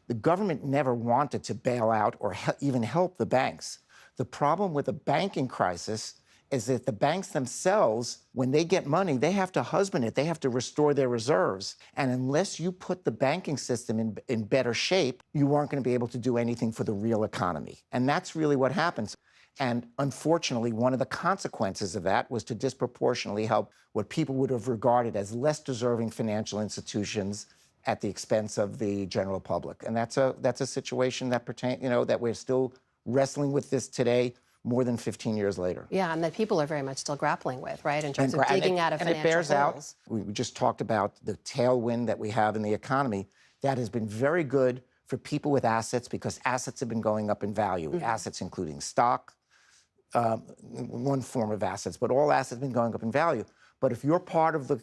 The government never wanted to bail out or even help the banks. The problem with a banking crisis is that the banks themselves, when they get money, they have to husband it. They have to restore their reserves. And unless you put the banking system in better shape, you aren't going to be able to do anything for the real economy. And that's really what happens. And unfortunately, one of the consequences of that was to disproportionately help what people would have regarded as less deserving financial institutions at the expense of the general public. And that's a situation that that we're still wrestling with this today, more than 15 years later. Yeah, and that people are very much still grappling with, right, in terms of digging out of financial And it bears holes. out. We just talked about the tailwind that we have in the economy. That has been very good for people with assets because assets have been going up in value. Mm-hmm. Assets including stock, one form of assets, but all assets have been going up in value. But if you're part of the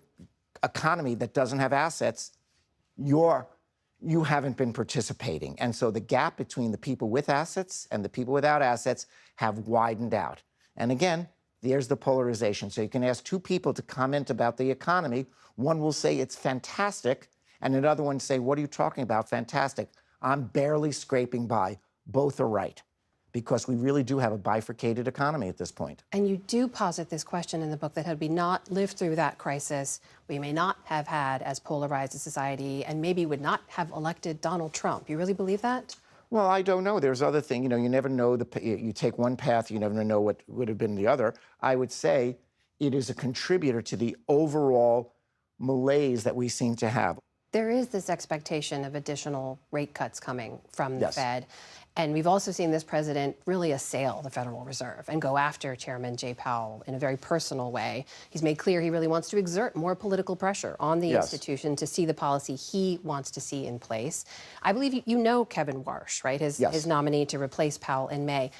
economy that doesn't have assets, you haven't been participating. And so the gap between the people with assets and the people without assets have widened out. And again, there's the polarization. So you can ask two people to comment about the economy. One will say it's fantastic, and another one say, what are you talking about, fantastic? I'm barely scraping by. Both are right, because we really do have a bifurcated economy at this point. And you do posit this question in the book that had we not lived through that crisis, we may not have had as polarized a society and maybe would not have elected Donald Trump. You really believe that? Well, I don't know. There's other things. You never know. You take one path, you never know what would have been the other. I would say it is a contributor to the overall malaise that we seem to have. There is this expectation of additional rate cuts coming from the Yes. Fed. And we've also seen this president really assail the Federal Reserve and go after Chairman Jay Powell in a very personal way. He's made clear he really wants to exert more political pressure on the Yes. institution to see the policy he wants to see in place. I believe you know Kevin Warsh, right? His nominee to replace Powell in May.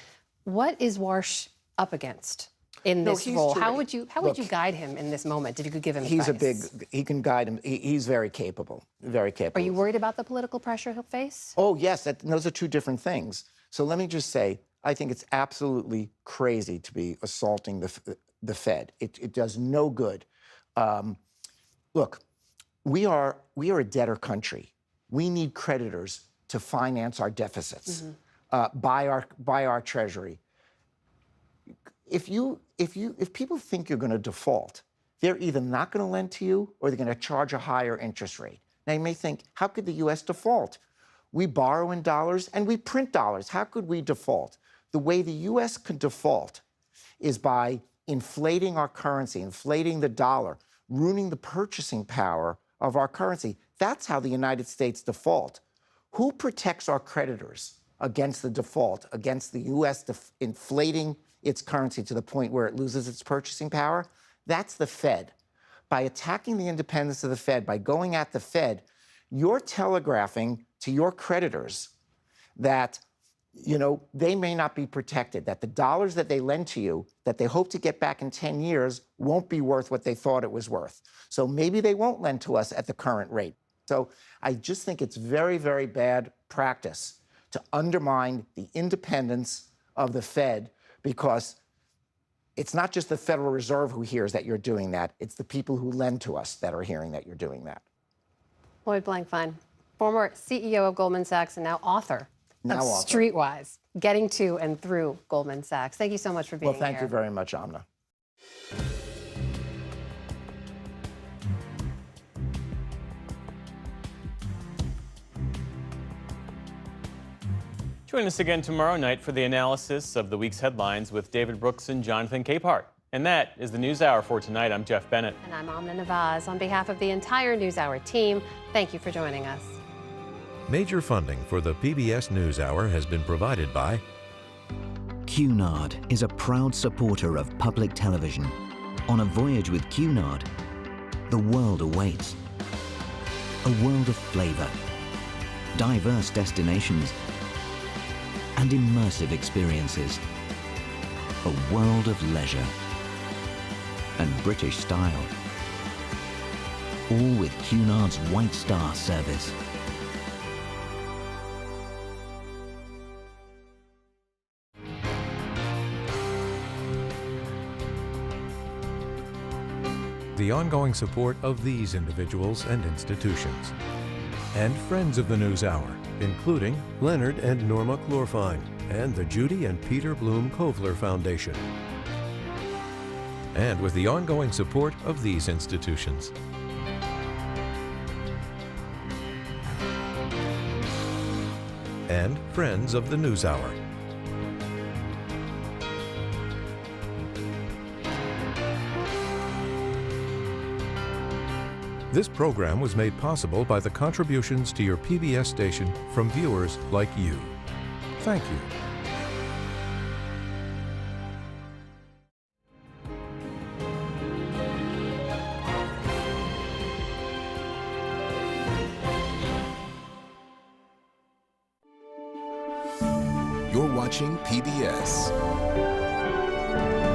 What is Warsh up against in this role? How would you guide him in this moment if you could give him advice? He can guide him. He's very capable, very capable. Are you worried about the political pressure he'll face? Oh, yes, those are two different things. So let me just say, I think it's absolutely crazy to be assaulting the Fed. It does no good. Look, we are a debtor country. We need creditors to finance our deficits, buy our treasury. If people think you're going to default, they're either not going to lend to you or they're going to charge a higher interest rate. Now, you may think, how could the U.S. default? We borrow in dollars and we print dollars. How could we default? The way the U.S. could default is by inflating our currency, inflating the dollar, ruining the purchasing power of our currency. That's how the United States default. Who protects our creditors against the default, against the U.S. inflating its currency to the point where it loses its purchasing power? That's the Fed. By attacking the independence of the Fed, by going at the Fed, you're telegraphing to your creditors that, they may not be protected, that the dollars that they lend to you, that they hope to get back in 10 years, won't be worth what they thought it was worth. So maybe they won't lend to us at the current rate. So I just think it's very, very bad practice to undermine the independence of the Fed, because it's not just the Federal Reserve who hears that you're doing that. It's the people who lend to us that are hearing that you're doing that. Lloyd Blankfein, former CEO of Goldman Sachs and now author of Streetwise, Getting to and Through Goldman Sachs. Thank you so much for being here. Well, thank you very much, Amna. Join us again tomorrow night for the analysis of the week's headlines with David Brooks and Jonathan Capehart. And that is the NewsHour for tonight. I'm Jeff Bennett. And I'm Amna Nawaz. On behalf of the entire NewsHour team, thank you for joining us. Major funding for the PBS NewsHour has been provided by Cunard is a proud supporter of public television. On a voyage with Cunard, the world awaits. A world of flavor, diverse destinations, and immersive experiences. A world of leisure and British style. All with Cunard's White Star service. the ongoing support of these individuals and institutions. And friends of the NewsHour, including Leonard and Norma Chlorfine and the Judy and Peter Bloom Kovler Foundation. And with the ongoing support of these institutions. And friends of the NewsHour. This program was made possible by the contributions to your PBS station from viewers like you. Thank you. You're watching PBS.